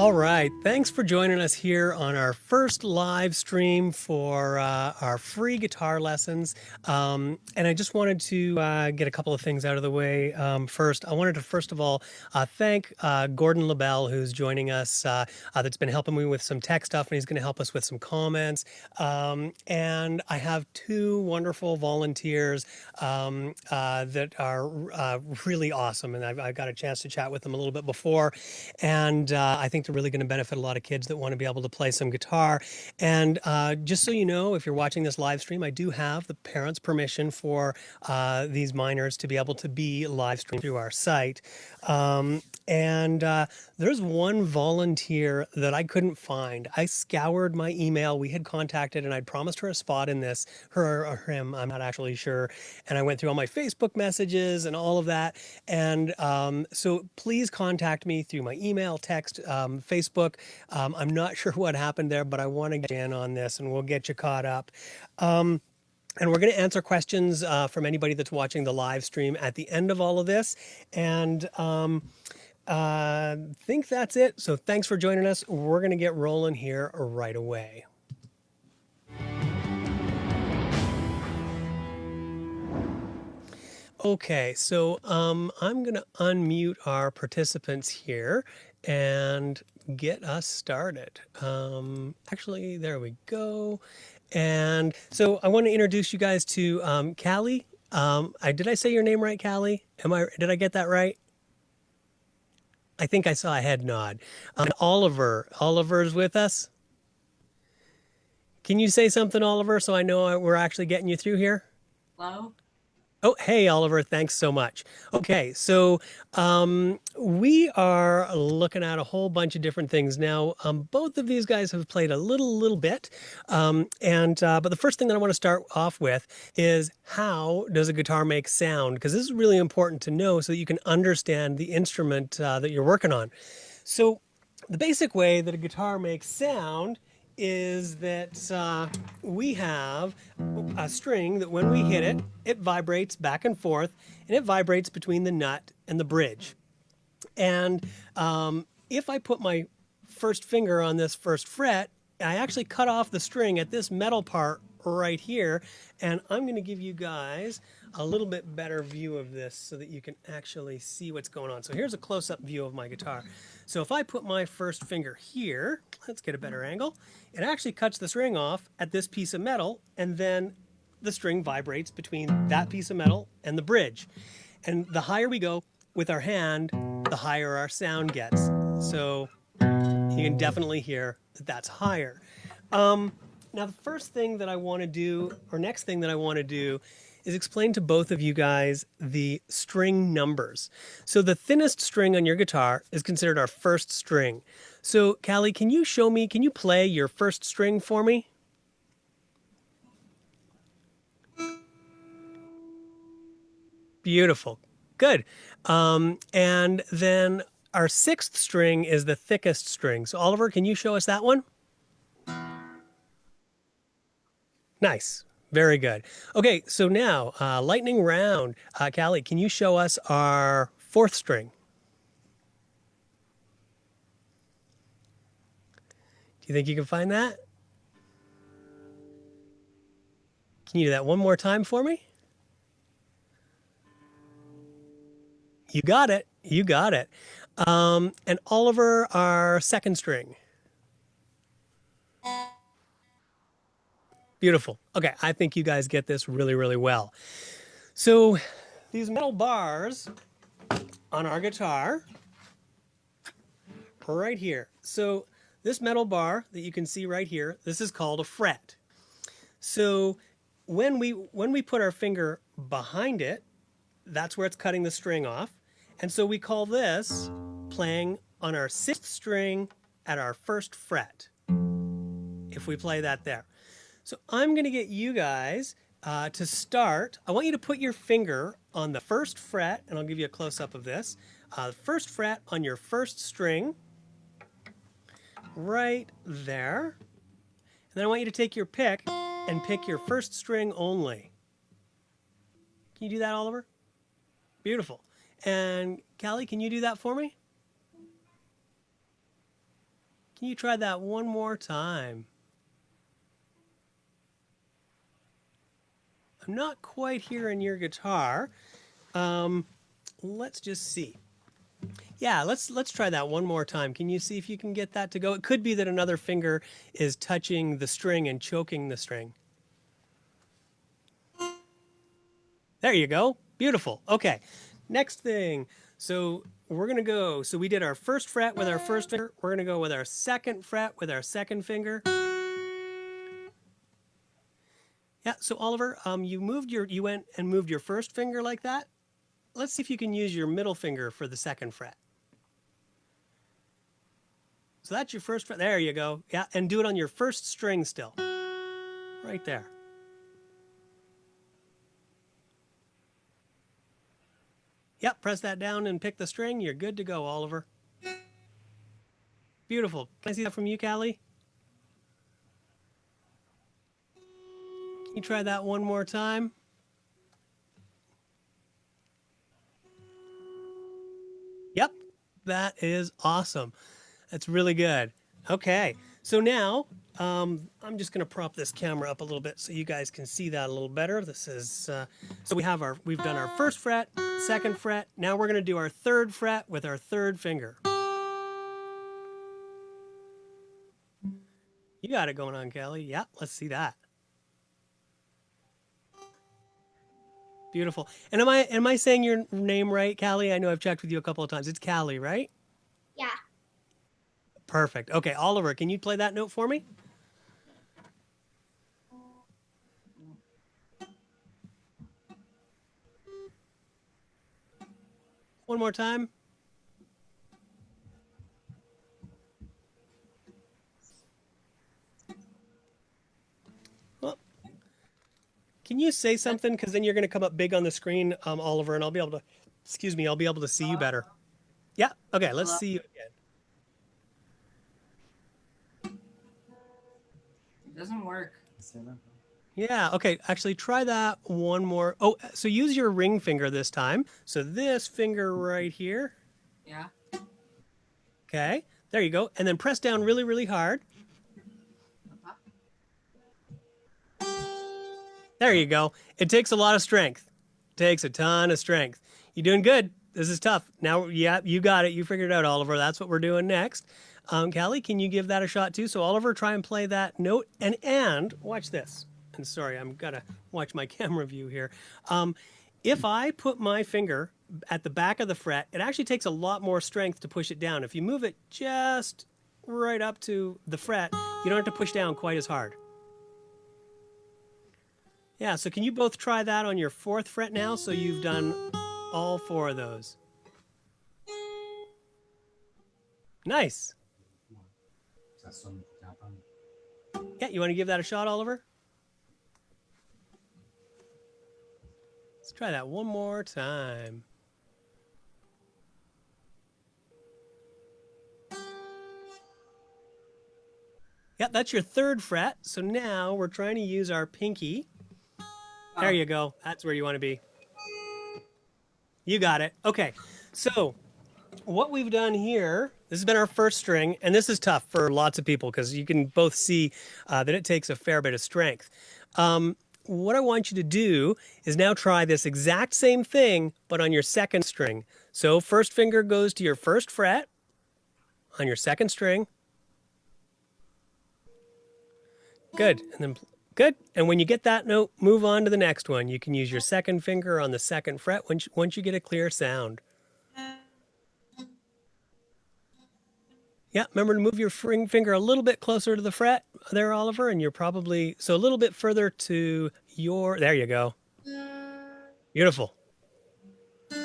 All right. Thanks for joining us here on our first live stream for our free guitar lessons. And I just wanted to get a couple of things out of the way. First, I wanted to first of all thank Gordon LaBelle, who's joining us, that's been helping me with some tech stuff, and he's going to help us with some comments. And I have two wonderful volunteers that are really awesome, and I've got a chance to chat with them a little bit before, and I think they're really going to benefit a lot of kids that want to be able to play some guitar. And just so you know, if you're watching this live stream, I do have the parents' permission for these minors to be able to be live streamed through our site. And there's one volunteer that I couldn't find. I scoured my email. We had contacted, and I'd promised her a spot in this, her or him, I'm not actually sure. And I went through all my Facebook messages and all of that. And so please contact me through my email, text, Facebook. I'm not sure what happened there, but I want to get in on this, and we'll get you caught up. And we're going to answer questions from anybody that's watching the live stream at the end of all of this. And think that's it. So thanks for joining us. We're going to get rolling here right away. Okay, so I'm going to unmute our participants here and get us started. Actually, there we go. And so I want to introduce you guys to Callie. Did I say your name right, Callie? Did I get that right? I think I saw a head nod. Oliver's with us. Can you say something, Oliver, so I know we're actually getting you through here? Hello? Oh, hey, Oliver. Thanks so much. Okay, so we are looking at a whole bunch of different things now. Both of these guys have played a little bit, but the first thing that I want to start off with is, how does a guitar make sound? Because this is really important to know so that you can understand the instrument that you're working on. So the basic way that a guitar makes sound is that we have a string that when we hit it, it vibrates back and forth, and it vibrates between the nut and the bridge. And if I put my first finger on this first fret, I actually cut off the string at this metal part right here, and I'm going to give you guys a little bit better view of this so that you can actually see what's going on. So here's a close-up view of my guitar. So if I put my first finger here, let's get a better angle, it actually cuts the string off at this piece of metal, and then the string vibrates between that piece of metal and the bridge. And the higher we go with our hand, the higher our sound gets. So you can definitely hear that that's higher. Now, the first thing that I want to do, or next thing that I want to do, is explain to both of you guys the string numbers. So the thinnest string on your guitar is considered our first string. So, Callie, can you play your first string for me? Beautiful. Good. And then our sixth string is the thickest string. So, Oliver, can you show us that one? Nice. Very good. Okay, so now, lightning round. Callie, can you show us our fourth string? Do you think you can find that? Can you do that one more time for me? You got it. You got it. And Oliver, our second string. Beautiful. Okay, I think you guys get this really well. So these metal bars on our guitar are right here. So this metal bar that you can see right here, this is called a fret. So when we put our finger behind it, that's where it's cutting the string off. And so we call this playing on our sixth string at our first fret, if we play that there. So I'm going to get you guys to start. I want you to put your finger on the first fret, and I'll give you a close-up of this. The first fret on your first string, right there. And then I want you to take your pick and pick your first string only. Can you do that, Oliver? Beautiful. And Callie, can you do that for me? Can you try that one more time? I'm not quite hearing your guitar. Let's just see. Yeah, let's try that one more time. Can you see if you can get that to go? It could be that another finger is touching the string and choking the string. There you go. Beautiful. Okay. Next thing. So we're going to go. So we did our first fret with our first finger. We're going to go with our second fret with our second finger. Yeah. So Oliver, you went and moved your first finger like that. Let's see if you can use your middle finger for the second fret. So that's your first fret. There you go. Yeah. And do it on your first string still. Right there. Yep. Press that down and pick the string. You're good to go, Oliver. Beautiful. Can I see that from you, Callie? Can you try that one more time? Yep. That is awesome. That's really good. Okay. So now I'm just going to prop this camera up a little bit so you guys can see that a little better. This is so we've done our first fret, second fret. Now we're going to do our third fret with our third finger. You got it going on, Kelly. Yeah, let's see that. Beautiful. And am I saying your name right, Callie? I know I've checked with you a couple of times. It's Callie, right? Yeah. Perfect. Okay, Oliver, can you play that note for me? One more time. Well, can you say something? Because then you're going to come up big on the screen, Oliver, and I'll be able to, excuse me, I'll be able to see you better. Yeah. Okay, let's see you again. It doesn't work. Yeah, okay, actually try that one more. Oh, so use your ring finger this time. So this finger right here. Yeah. Okay, there you go. And then press down really, really hard. There you go. It takes a lot of strength. It takes a ton of strength. You're doing good. This is tough. Now, yeah, you got it. You figured it out, Oliver. That's what we're doing next. Callie, can you give that a shot too? So Oliver, try and play that note. And watch this. And sorry, I'm gonna watch my camera view here. If I put my finger at the back of the fret, it actually takes a lot more strength to push it down. If you move it just right up to the fret, you don't have to push down quite as hard. Yeah, so can you both try that on your fourth fret now? So you've done all four of those. Nice. Yeah, you want to give that a shot, Oliver? Let's try that one more time. Yeah, that's your third fret. So now we're trying to use our pinky. There you go. That's where you want to be. You got it. Okay. So what we've done here, this has been our first string, and this is tough for lots of people because you can both see that it takes a fair bit of strength. What I want you to do is now try this exact same thing, but on your second string. So first finger goes to your first fret on your second string. Good. And then good. And when you get that note, move on to the next one. You can use your second finger on the second fret once you get a clear sound. Yeah, remember to move your ring finger a little bit closer to the fret there, Oliver, and you're probably, so a little bit further to your, there you go. Beautiful. Look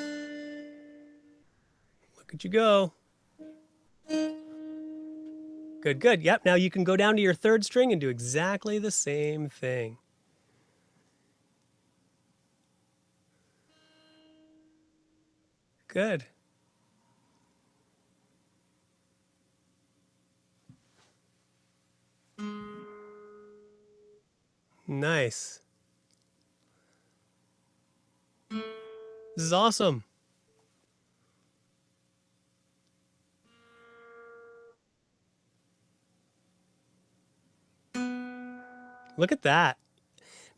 at you go. Good, good. Yep, now you can go down to your third string and do exactly the same thing. Good. Nice. This is awesome. Look at that.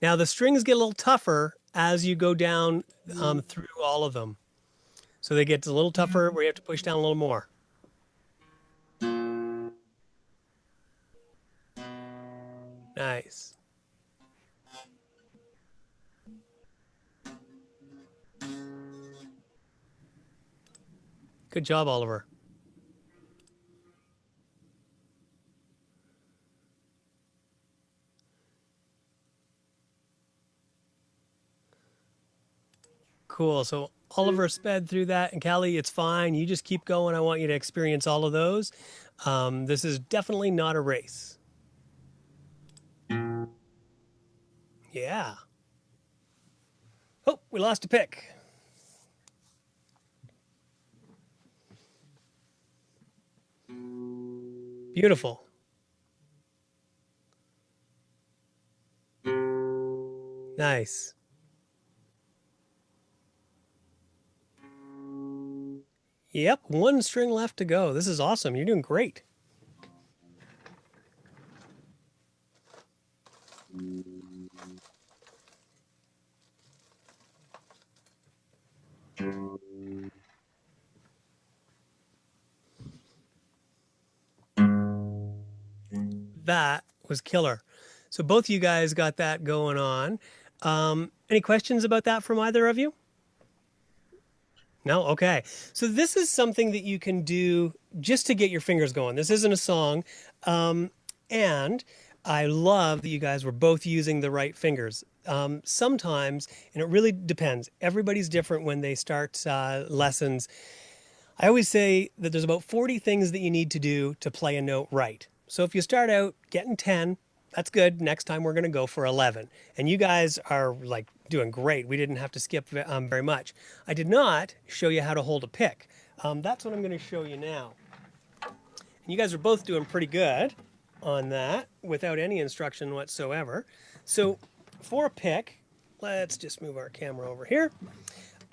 Now the strings get a little tougher as you go down through all of them. So they get a little tougher where you have to push down a little more. Nice. Good job, Oliver. Cool. So Oliver sped through that, and Callie, it's fine. You just keep going. I want you to experience all of those. This is definitely not a race. Yeah. Oh, we lost a pick. Beautiful. Nice. Yep, one string left to go. This is awesome. You're doing great. That was killer. So both of you guys got that going on. Any questions about that from either of you? No? Okay. So this is something that you can do just to get your fingers going. This isn't a song. And I love that you guys were both using the right fingers. Sometimes, and it really depends, everybody's different when they start lessons. I always say that there's about 40 things that you need to do to play a note right. So if you start out getting 10, that's good. Next time we're going to go for 11. And you guys are like doing great. We didn't have to skip very much. I did not show you how to hold a pick. That's what I'm going to show you now. And you guys are both doing pretty good on that without any instruction whatsoever. So for a pick, let's just move our camera over here.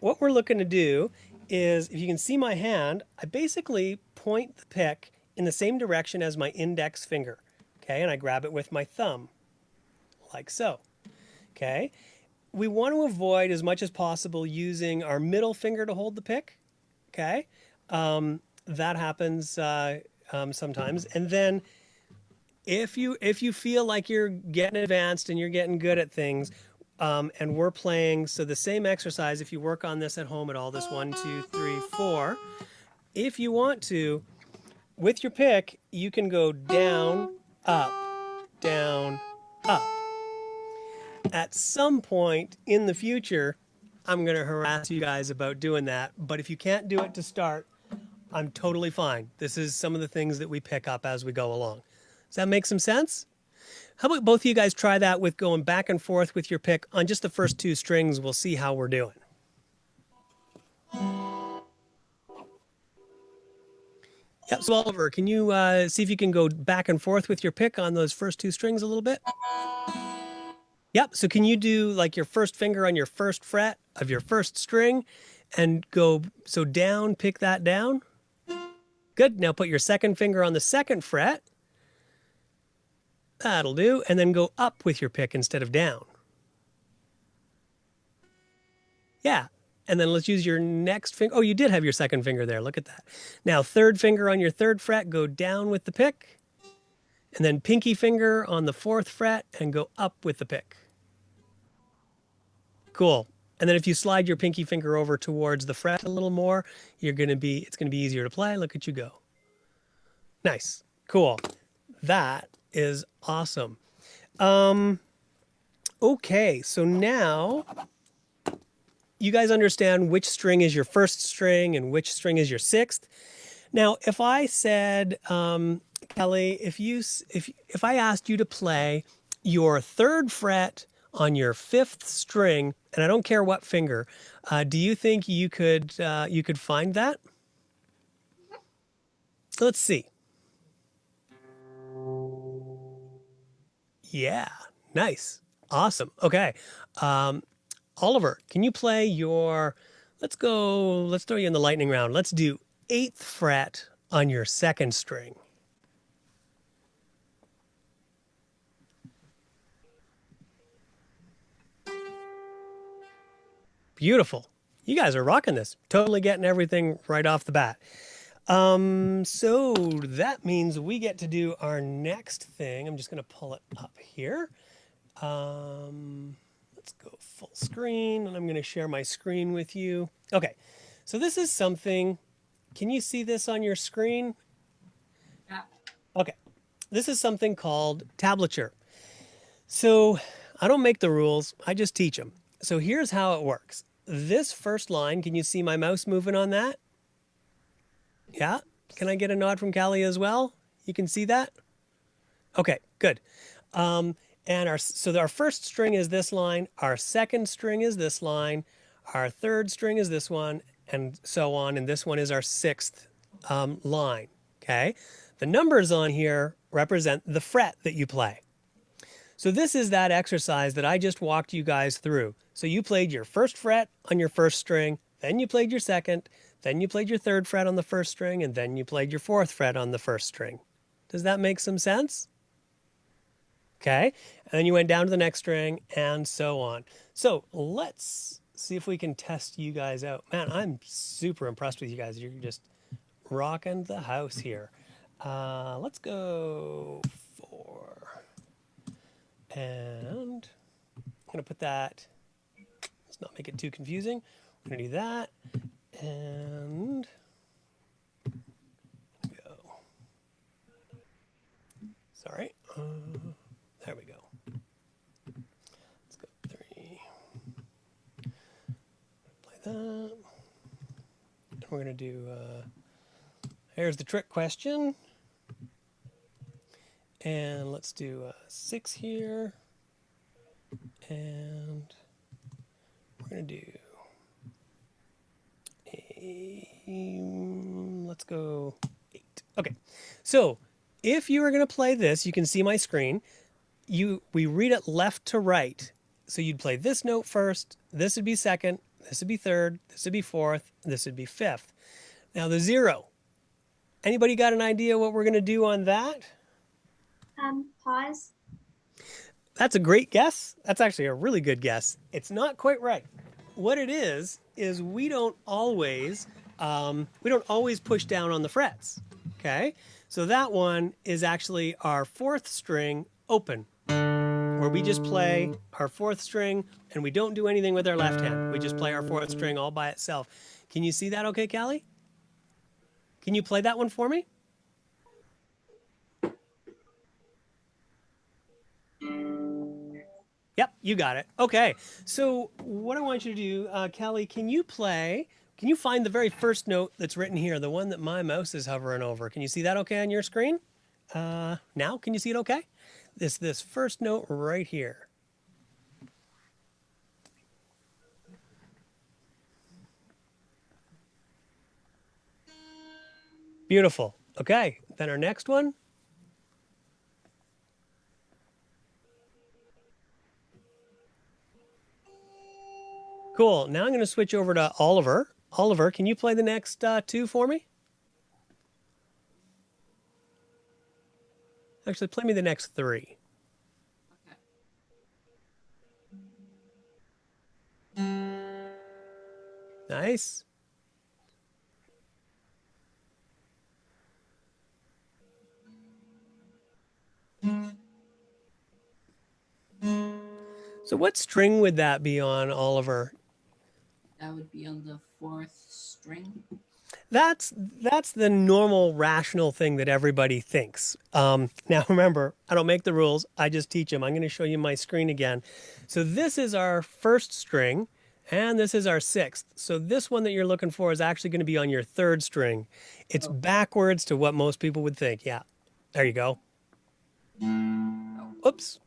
What we're looking to do is, if you can see my hand, I basically point the pick in the same direction as my index finger. Okay, and I grab it with my thumb, like so. Okay, we want to avoid as much as possible using our middle finger to hold the pick. Okay, that happens sometimes. And then if you feel like you're getting advanced and you're getting good at things, and we're playing, so the same exercise, if you work on this at home at all, this 1, 2, 3, 4, if you want to, with your pick, you can go down, up, down, up. At some point in the future, I'm going to harass you guys about doing that, but if you can't do it to start, I'm totally fine. This is some of the things that we pick up as we go along. Does that make some sense? How about both of you guys try that with going back and forth with your pick on just the first two strings? We'll see how we're doing. Yep. So Oliver, can you see if you can go back and forth with your pick on those first two strings a little bit? Yep. So can you do like your first finger on your first fret of your first string and go so down, pick that down? Good. Now put your second finger on the second fret. That'll do. And then go up with your pick instead of down. Yeah. And then let's use your next finger. Oh, you did have your second finger there. Look at that. Now, third finger on your third fret, go down with the pick. And then pinky finger on the fourth fret and go up with the pick. Cool. And then if you slide your pinky finger over towards the fret a little more, it's going to be easier to play. Look at you go. Nice. Cool. That is awesome. Okay, so now you guys understand which string is your first string and which string is your sixth. Now, if I said, Kelly, if I asked you to play your third fret on your fifth string, and I don't care what finger, do you think you could find that? Let's see. Yeah, nice, awesome. Okay, Oliver, can you play your? Let's go. Let's throw you in the lightning round. Let's do eighth fret on your second string. Beautiful. You guys are rocking this. Totally getting everything right off the bat. So that means we get to do our next thing. I'm just going to pull it up here. Let's go full screen, and I'm going to share my screen with you. Okay, so this is something. Can you see this on your screen? Yeah. Okay, this is something called Tablature. So I don't make the rules, I just teach them. So here's how it works. This first line, can you see my mouse moving on that? Yeah? Can I get a nod from Callie as well? You can see that? Okay, good. And our first string is this line, our second string is this line, our third string is this one, and so on. And this one is our sixth line. Okay, the numbers on here represent the fret that you play. So this is that exercise that I just walked you guys through. So you played your first fret on your first string, then you played your second, then you played your third fret on the first string, and then you played your fourth fret on the first string. Does that make some sense? Okay, and then you went down to the next string and so on. So let's see if we can test you guys out. Man, I'm super impressed with you guys. You're just rocking the house here. Let's go 4. And I'm going to put that, let's not make it too confusing. We're going to do that. And go. Sorry. There we go. Let's go 3. Play that. And we're going to do, here's the trick question. And let's do 6 here. And we're going to do let's go 8. Okay, so if you are going to play this, you can see my screen. We read it left to right. So you'd play this note first, this would be second, this would be third, this would be fourth, this would be fifth. Now the 0. Anybody got an idea what we're going to do on that? Pause. That's a great guess. That's actually a really good guess. It's not quite right. What it is we don't always push down on the frets. Okay, so that one is actually our fourth string open, where we just play our fourth string and we don't do anything with our left hand. We just play our fourth string all by itself. Can you see that okay, Callie? Can you play that one for me? Yep, you got it. Okay, so what I want you to do, Callie, can you find the very first note that's written here, the one that my mouse is hovering over? Can you see that okay on your screen? Now, can you see it okay? This first note right here. Beautiful. Okay, then our next one. Cool. Now I'm going to switch over to Oliver. Oliver, can you play the next 2 for me? Actually, play me the next 3. Okay. Nice. So what string would that be on, Oliver? That would be on the fourth string. That's the normal rational thing that everybody thinks. Now remember, I don't make the rules. I just teach them. I'm going to show you my screen again. So this is our first string, and this is our sixth. So this one that you're looking for is actually going to be on your third string. It's backwards to what most people would think. Yeah, there you go. Oops.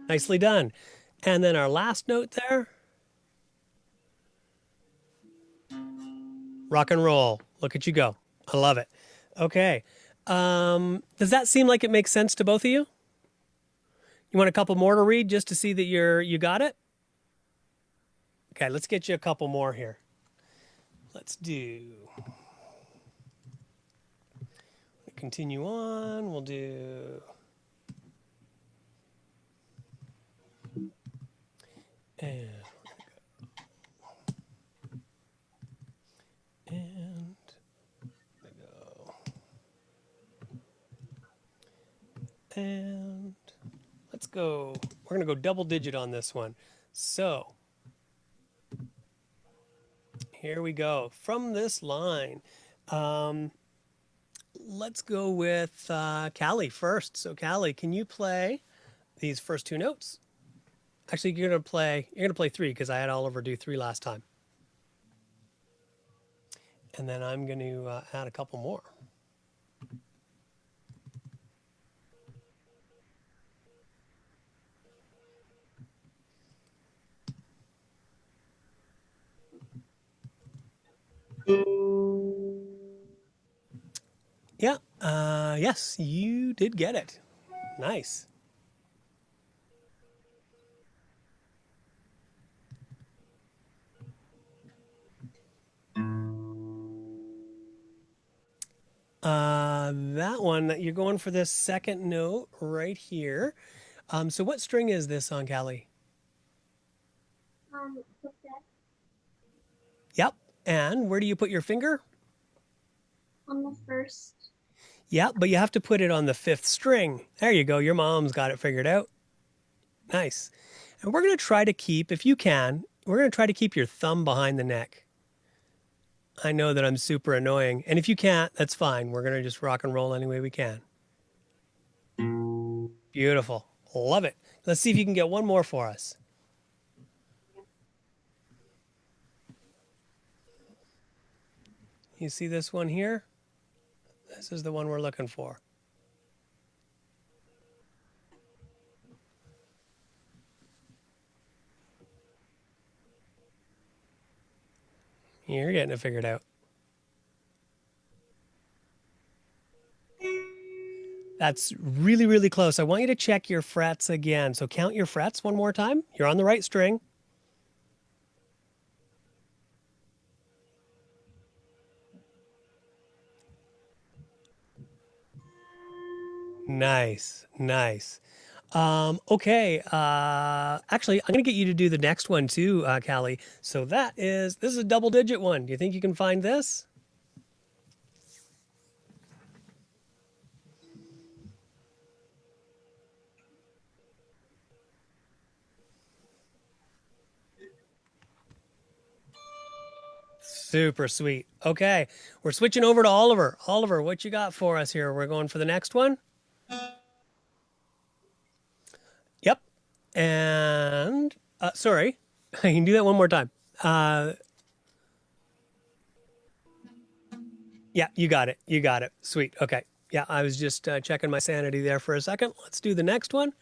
Nicely done. And then our last note there. Rock and roll. Look at you go. I love it. Okay. Does that seem like it makes sense to both of you? You want a couple more to read just to see that you got it? Okay, let's get you a couple more here. Let's do. Continue on. We'll do. And and go. And let's go. We're going to go double digit on this one. So here we go. From this line, um, let's go with Callie first. So Callie, can you play these first two notes? Actually, you're gonna play three because I had Oliver do three last time, and then I'm going to add a couple more. Yeah. Yes, you did get it. Nice. That one that you're going for this second note right here. So what string is this on, Callie? The fifth Yep. And where do you put your finger? on the first. Yep, but you have to put it on the fifth string. There you go. Your mom's got it figured out. Nice. And we're going to try to keep, if you can, we're going to try to keep your thumb behind the neck. I know that I'm super annoying. And if you can't, that's fine. We're going to just rock and roll any way we can. Beautiful. Love it. Let's see if you can get one more for us. You see this one here? This is the one we're looking for. You're getting it figured out. That's really, really close. I want you to check your frets again. So count your frets one more time. You're on the right string. Nice, nice. Okay. Actually, I'm gonna get you to do the next one too, Callie. So this is a double digit one. Do you think you can find this? Super sweet. Okay, we're switching over to Oliver. Oliver, what you got for us here? We're going for the next one. Yep. And sorry, I can do that one more time. Uh, yeah, you got it. You got it. Sweet. Okay. Yeah, I was just checking my sanity there for a second. Let's do the next one,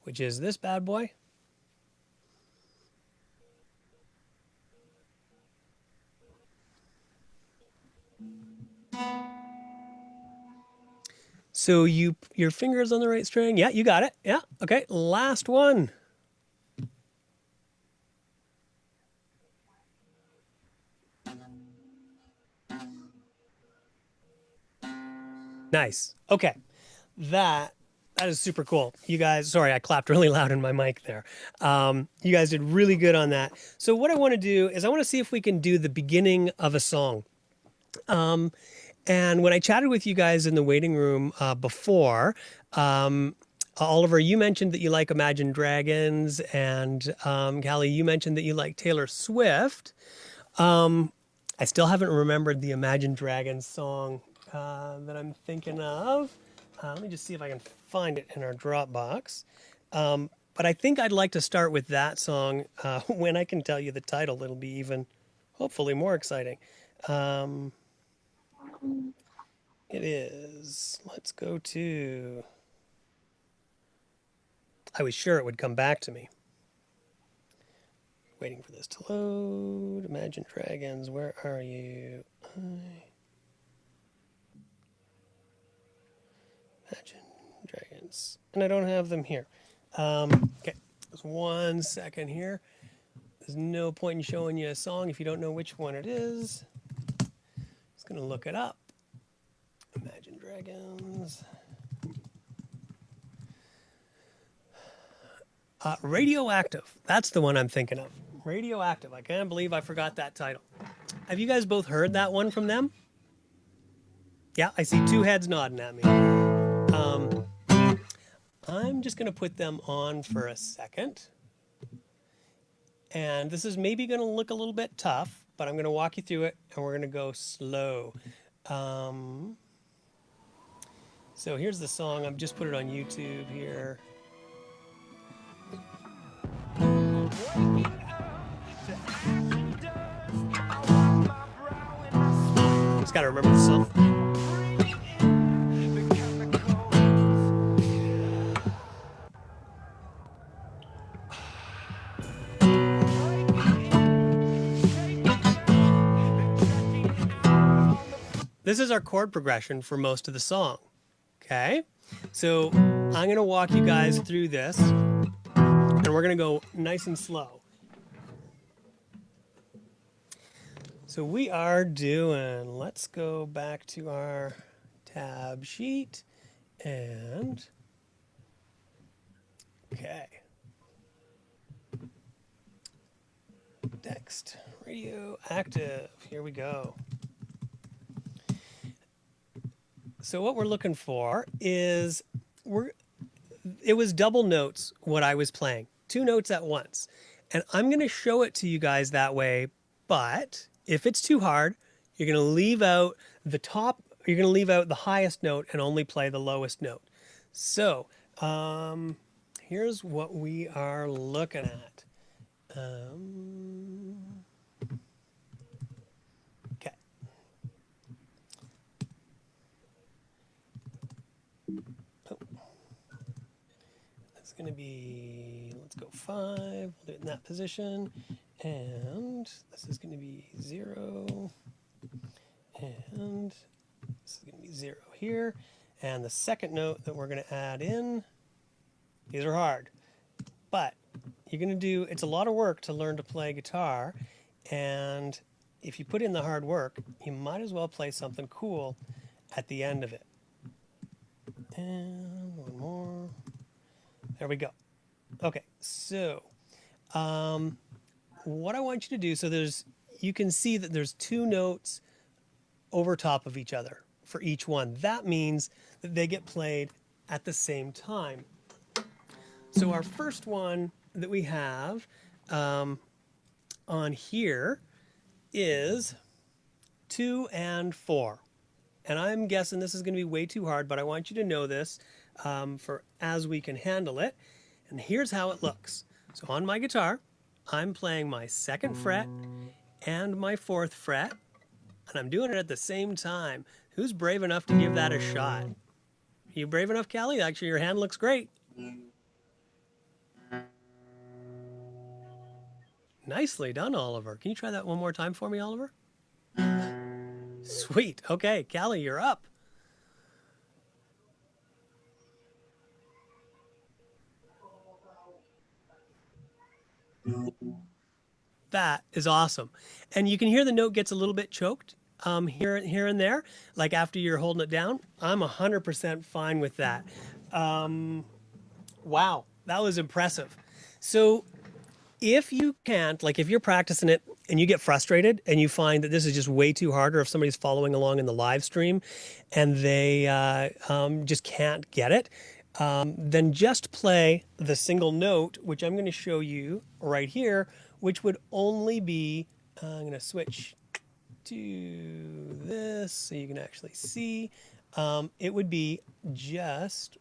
which is this bad boy. So your fingers on the right string. Yeah, you got it. Yeah. Okay. Last one. Nice. Okay. That that is super cool. You guys, sorry, I clapped really loud in my mic there. You guys did really good on that. So what I want to do is I want to see if we can do the beginning of a song. And when I chatted with you guys in the waiting room before, Oliver, you mentioned that you like Imagine Dragons, and Callie, you mentioned that you like Taylor Swift. I still haven't remembered the Imagine Dragons song that I'm thinking of. Let me just see if I can find it in our Dropbox. But I think I'd like to start with that song. When I can tell you the title, it'll be even, hopefully, more exciting. It is. Let's go to. I was sure it would come back to me. Waiting for this to load. Imagine Dragons, where are you? Imagine Dragons. And I don't have them here. Okay, just 1 second here. There's no point in showing you a song if you don't know which one it is. Just gonna look it up. Imagine Dragons. Radioactive. That's the one I'm thinking of. Radioactive. I can't believe I forgot that title. Have you guys both heard that one from them? Yeah, I see two heads nodding at me. I'm just going to put them on for a second. And this is maybe going to look a little bit tough, but I'm going to walk you through it and we're going to go slow. So here's the song. I've just put it on YouTube here. Just got to remember the song. This is our chord progression for most of the song. Okay? So I'm going to walk you guys through this, and we're going to go nice and slow. So we are doing, let's go back to our tab sheet, and, okay. Next, radioactive, here we go. So what we're looking for is, it was double notes what I was playing, 2 notes at once. And I'm going to show it to you guys that way, but if it's too hard, you're going to leave out the top, you're going to leave out the highest note and only play the lowest note. So here's what we are looking at. Okay. Oh. That's going to be, let's go 5. We'll do it in that position. And this is going to be 0. And this is going to be 0 here. And the second note that we're going to add in, these are hard. But you're going to do, it's a lot of work to learn to play guitar. And if you put in the hard work, you might as well play something cool at the end of it. And one more. There we go. Okay, so what I want you to do, so you can see that there's 2 notes over top of each other for each one. That means that they get played at the same time. So our first one that we have on here is 2 and 4. And I'm guessing this is going to be way too hard, but I want you to know this for as we can handle it. And here's how it looks. So on my guitar, I'm playing my 2nd fret and my 4th fret, and I'm doing it at the same time. Who's brave enough to give that a shot? Are you brave enough, Callie? Actually, your hand looks great. Nicely done, Oliver. Can you try that one more time for me, Oliver? Sweet. Okay, Callie, you're up. That is awesome. And you can hear the note gets a little bit choked here and there, like after you're holding it down. I'm 100% fine with that. Wow, that was impressive. So if you can't, like if you're practicing it and you get frustrated and you find that this is just way too hard, or if somebody's following along in the live stream and they just can't get it, then just play the single note, which I'm going to show you right here, which would only be, I'm going to switch to this so you can actually see. It would be just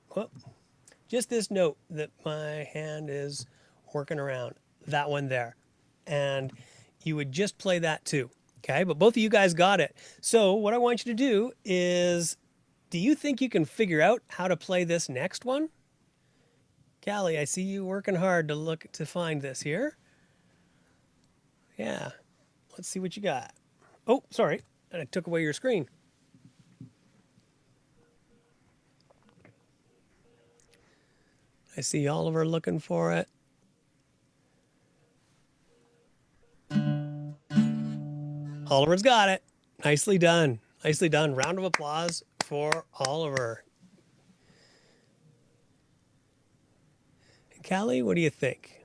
this note that my hand is working around, that one there. And you would just play that too. Okay, but both of you guys got it. So what I want you to do is, do you think you can figure out how to play this next one? Callie, I see you working hard to find this here. Yeah, let's see what you got. Oh, sorry, I took away your screen. I see Oliver looking for it. Oliver's got it. Nicely done. Nicely done. Round of applause for Oliver. Callie, what do you think?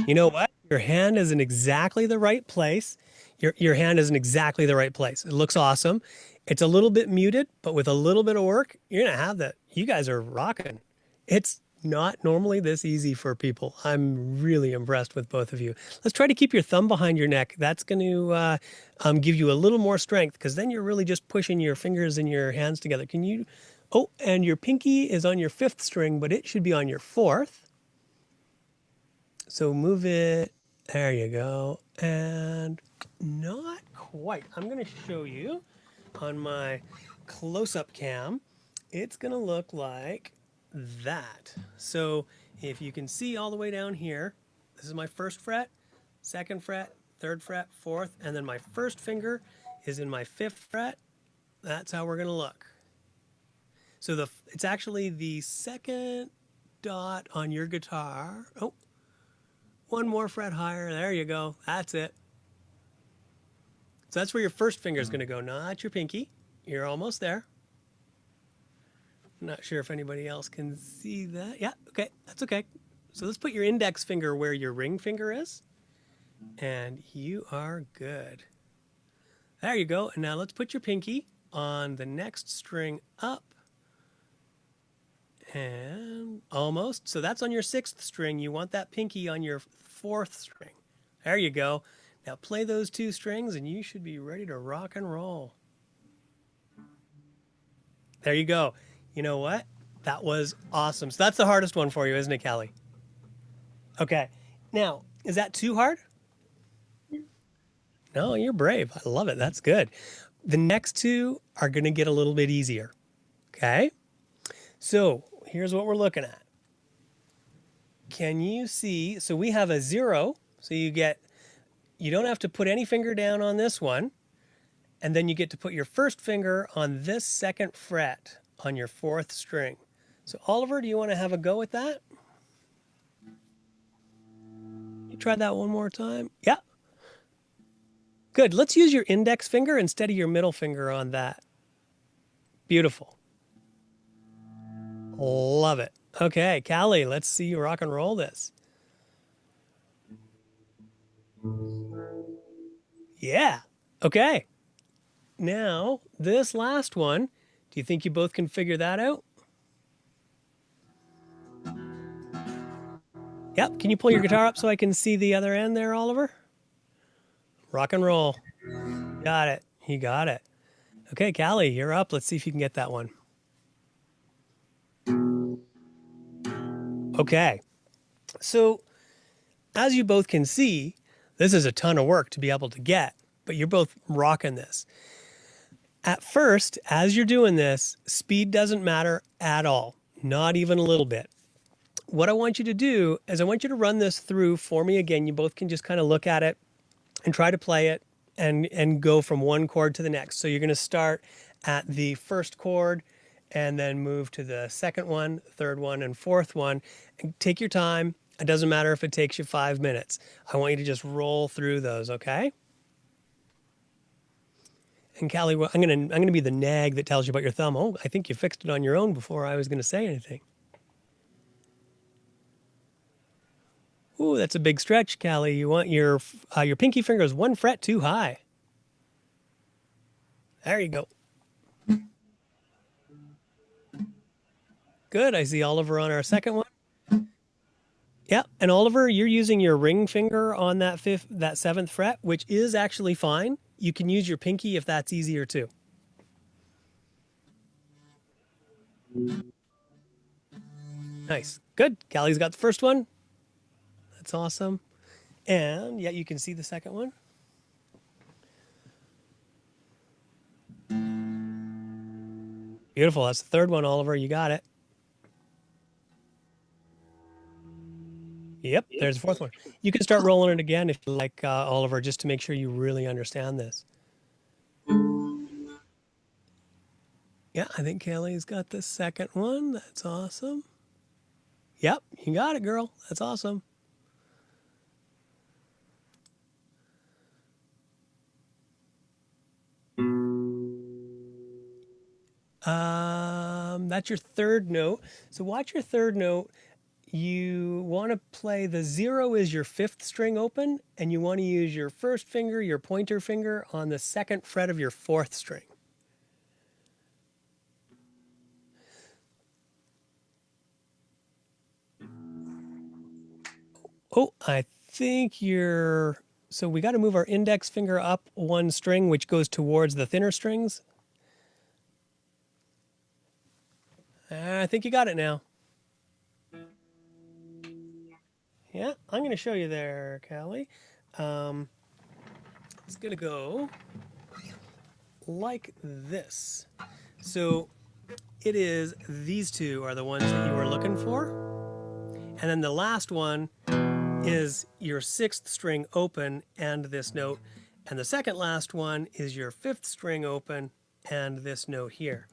You know what? Your hand is in exactly the right place. Your hand is in exactly the right place. It looks awesome. It's a little bit muted, but with a little bit of work, you're gonna have that. You guys are rocking. It's not normally this easy for people. I'm really impressed with both of you. Let's try to keep your thumb behind your neck. That's going to give you a little more strength because then you're really just pushing your fingers and your hands together. Can you? Oh, and your pinky is on your fifth string, but it should be on your fourth. So move it. There you go. And not quite. I'm going to show you on my close-up cam. It's going to look like that. So if you can see all the way down here, this is my first fret, second fret, third fret, fourth, and then my first finger is in my fifth fret. That's how we're going to look. So it's actually the second dot on your guitar. Oh, one more fret higher. There you go. That's it. So that's where your first finger is going to go, not your pinky. You're almost there. I'm not sure if anybody else can see that. Yeah, okay, that's okay. So let's put your index finger where your ring finger is. And you are good. There you go. And now let's put your pinky on the next string up. And almost. So that's on your sixth string. You want that pinky on your fourth string. There you go. Now play those two strings and you should be ready to rock and roll. There you go. You know what? That was awesome. So that's the hardest one for you, isn't it, Callie? Okay. Now, is that too hard? No, you're brave. I love it. That's good. The next two are going to get a little bit easier. Okay. So here's what we're looking at. Can you see? So we have a 0. So you don't have to put any finger down on this one. And then you get to put your first finger on this second fret on your fourth string. So Oliver, do you want to have a go at that? You try that one more time. Yeah. Good. Let's use your index finger instead of your middle finger on that. Beautiful. Love it. Okay, Callie, let's see you rock and roll this. Yeah. Okay. Now, this last one, do you think you both can figure that out? Yep. Can you pull your guitar up so I can see the other end there, Oliver? Rock and roll. Got it. You got it. Okay, Callie, you're up. Let's see if you can get that one. Okay. So, as you both can see, this is a ton of work to be able to get, but you're both rocking this. At first, as you're doing this, speed doesn't matter at all, not even a little bit. What I want you to do is I want you to run this through for me again. You both can just kind of look at it and try to play it and go from one chord to the next. So you're going to start at the first chord and then move to the second one, third one, and fourth one. And take your time. It doesn't matter if it takes you 5 minutes. I want you to just roll through those, okay? And Callie, I'm gonna be the nag that tells you about your thumb. Oh, I think you fixed it on your own before I was gonna say anything. Ooh, that's a big stretch, Callie. You want your pinky finger is 1 fret too high. There you go. Good. I see Oliver on our second one. Yeah, and Oliver, you're using your ring finger on that seventh fret, which is actually fine. You can use your pinky if that's easier too. Nice. Good. Callie's got the first one. That's awesome. And yeah, you can see the second one. Beautiful. That's the third one, Oliver. You got it. Yep, there's the fourth one. You can start rolling it again if you like, Oliver, just to make sure you really understand this. Yeah, I think Kaylee's got the second one. That's awesome. Yep, you got it, girl. That's awesome. That's your third note. So watch your third note. You want to play the 0 is your fifth string open, and you want to use your first finger, your pointer finger, on the second fret of your fourth string. Oh, I think you're... So we got to move our index finger up one string, which goes towards the thinner strings. I think you got it now. Yeah, I'm going to show you there, Callie. It's going to go like this. So it is, these two are the ones that you were looking for. And then the last one is your sixth string open and this note. And the second last one is your fifth string open and this note here.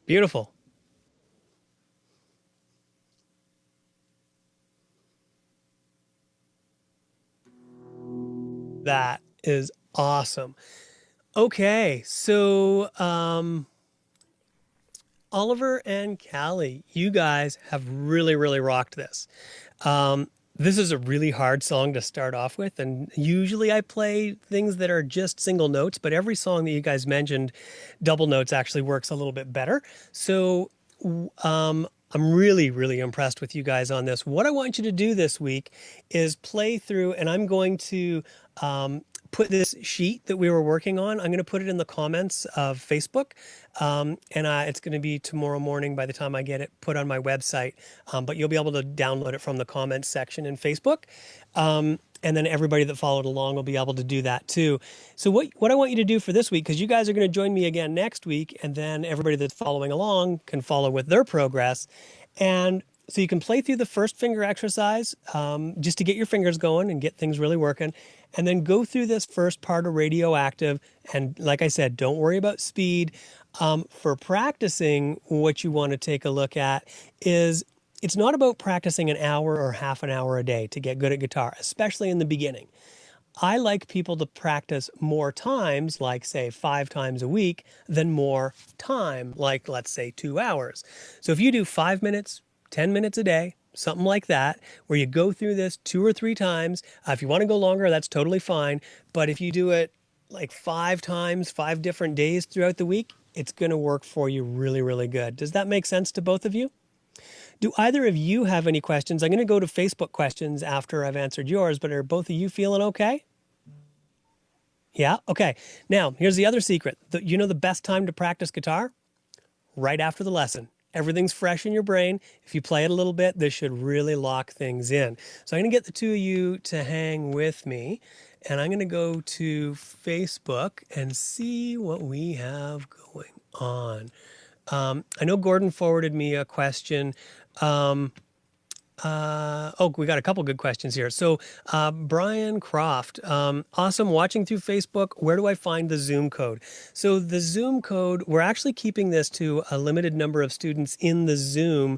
Beautiful. That is awesome. Okay, so Oliver and Callie, you guys have really, really rocked this. This is a really hard song to start off with, and usually I play things that are just single notes, but every song that you guys mentioned, double notes actually works a little bit better. So I'm really, really impressed with you guys on this. What I want you to do this week is play through, and I'm going to put this sheet that we were working on, I'm going to put it in the comments of Facebook. And it's going to be tomorrow morning by the time I get it put on my website. But you'll be able to download it from the comments section in Facebook. And then everybody that followed along will be able to do that too. So what I want you to do for this week, because you guys are going to join me again next week, and then everybody that's following along can follow with their progress. And so you can play through the first finger exercise just to get your fingers going and get things really working. And then go through this first part of radioactive. And like I said, don't worry about speed. For practicing, what you want to take a look at is it's not about practicing an hour or half an hour a day to get good at guitar, especially in the beginning. I like people to practice more times, like say 5 times a week, than more time, like let's say 2 hours. So if you do 5 minutes, 10 minutes a day, something like that, where you go through this 2 or 3 times, if you want to go longer, that's totally fine. But if you do it like 5 times, 5 different days throughout the week, it's going to work for you really, really good. Does that make sense to both of you? Do either of you have any questions? I'm going to go to Facebook questions after I've answered yours, but are both of you feeling okay? Yeah? Okay. Now, here's the other secret. You know the best time to practice guitar? Right after the lesson. Everything's fresh in your brain. If you play it a little bit, this should really lock things in. So I'm going to get the two of you to hang with me, and I'm going to go to Facebook and see what we have going on. I know Gordon forwarded me a question. We got a couple good questions here. So, Brian Croft, awesome watching through Facebook. Where do I find the Zoom code? So the Zoom code, we're actually keeping this to a limited number of students in the Zoom.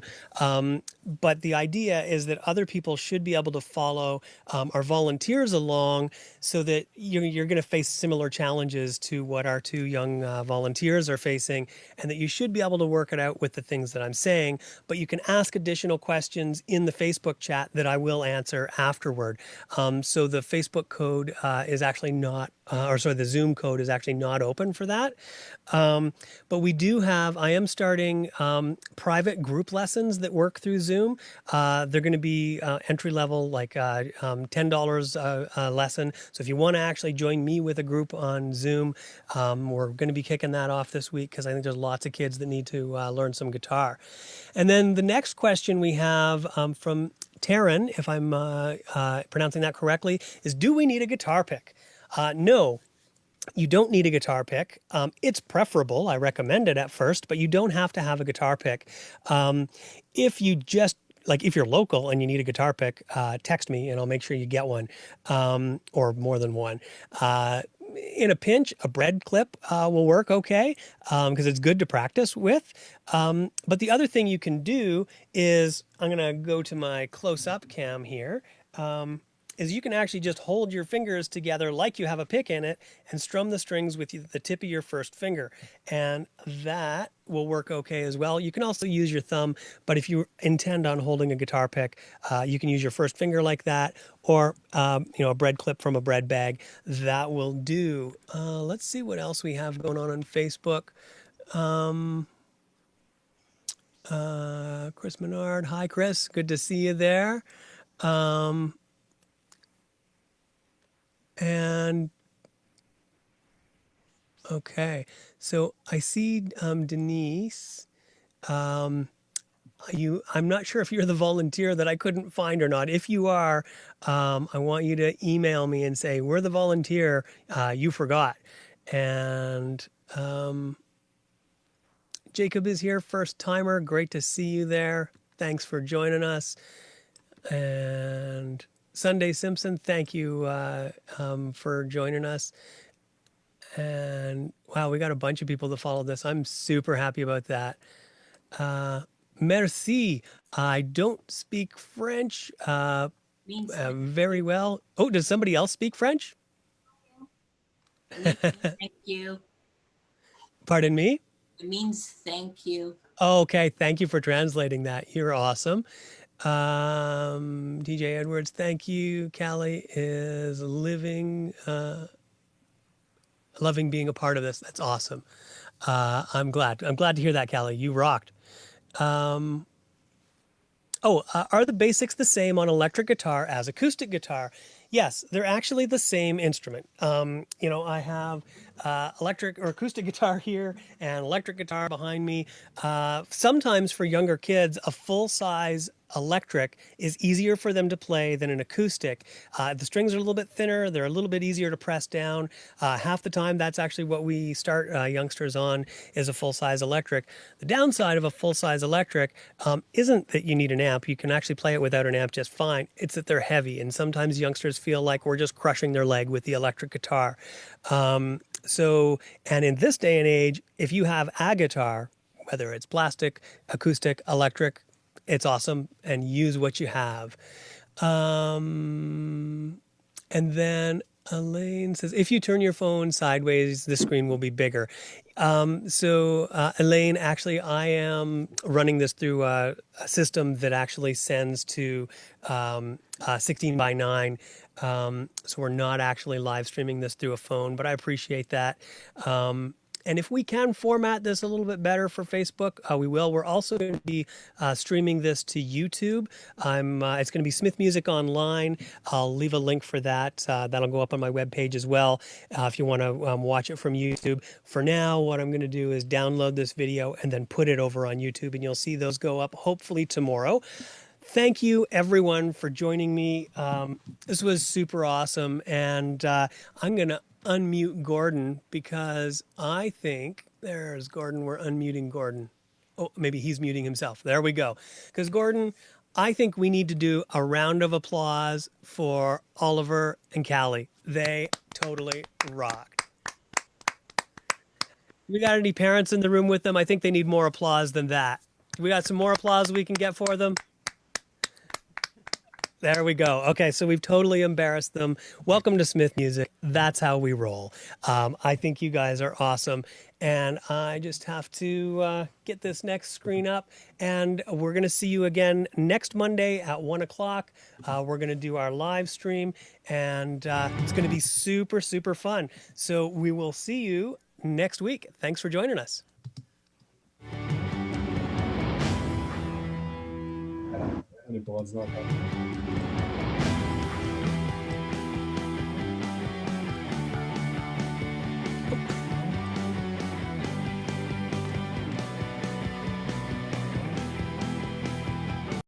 But the idea is that other people should be able to follow our volunteers along so that you're going to face similar challenges to what our two young volunteers are facing, and that you should be able to work it out with the things that I'm saying. But you can ask additional questions in the Facebook chat that I will answer afterward. So the Facebook code is actually not, the Zoom code is actually not open for that. But we do have, I am starting private group lessons that work through Zoom. They're going to be entry level, like $10 a lesson. So if you want to actually join me with a group on Zoom, we're going to be kicking that off this week because I think there's lots of kids that need to learn some guitar. And then the next question we have from Taryn, if I'm pronouncing that correctly, is do we need a guitar pick? No. You don't need a guitar pick. It's preferable. I recommend it at first, but you don't have to have a guitar pick. If you just, like if you're local and you need a guitar pick, text me and I'll make sure you get one, or more than one. in a pinch, a bread clip will work okay because it's good to practice with. But the other thing you can do is, I'm going to go to my close-up cam here, is you can actually just hold your fingers together like you have a pick in it and strum the strings with the tip of your first finger. And that will work okay as well. You can also use your thumb, but if you intend on holding a guitar pick, you can use your first finger like that, or a bread clip from a bread bag. That will do. Let's see what else we have going on Facebook. Chris Menard. Hi, Chris. Good to see you there. And okay, so I see Denise. I'm not sure if you're the volunteer that I couldn't find or not. If you are, I want you to email me and say, we're the volunteer you forgot. And Jacob is here, first timer. Great to see you there. Thanks for joining us. And Sunday Simpson, thank you for joining us. And wow, we got a bunch of people that followed this. I'm super happy about that. Merci. I don't speak French Means very well. Oh, does somebody else speak French? thank you. Pardon me? It means thank you. Oh, okay. Thank you for translating that. You're awesome. DJ Edwards, thank you. Callie is loving being a part of this. That's awesome. I'm glad. I'm glad to hear that, Callie. You rocked. Are the basics the same on electric guitar as acoustic guitar? Yes, they're actually the same instrument. I have electric or acoustic guitar here and electric guitar behind me. Sometimes for younger kids, a full-size electric is easier for them to play than an acoustic. The strings are a little bit thinner. They're a little bit easier to press down. Half the time, that's actually what we start youngsters on, is a full-size electric. The downside of a full-size electric isn't that you need an amp. You can actually play it without an amp just fine. It's that they're heavy, and sometimes youngsters feel like we're just crushing their leg with the electric guitar. And in this day and age, if you have a guitar, whether it's plastic, acoustic, electric, it's awesome, and use what you have. And then Elaine says, if you turn your phone sideways, the screen will be bigger. Elaine, actually, I am running this through a system that actually sends to 16:9. So we're not actually live streaming this through a phone, but I appreciate that. And if we can format this a little bit better for Facebook, we will. We're also going to be streaming this to YouTube. It's going to be Smith Music Online. I'll leave a link for that. That'll go up on my webpage as well if you want to watch it from YouTube. For now, what I'm going to do is download this video and then put it over on YouTube, and you'll see those go up hopefully tomorrow. Thank you, everyone, for joining me. This was super awesome, and I'm going to unmute Gordon because I think there's Gordon. We're unmuting Gordon. Oh, maybe he's muting himself. There we go. Because Gordon, I think we need to do a round of applause for Oliver and Callie. They totally rocked. We got any parents in the room with them? I think they need more applause than that. We got some more applause we can get for them. There we go. Okay, so we've totally embarrassed them. Welcome to Smith Music. That's how we roll. I think you guys are awesome. And I just have to get this next screen up. And we're going to see you again next Monday at 1 o'clock. We're going to do our live stream. And it's going to be super, super fun. So we will see you next week. Thanks for joining us. Any balls not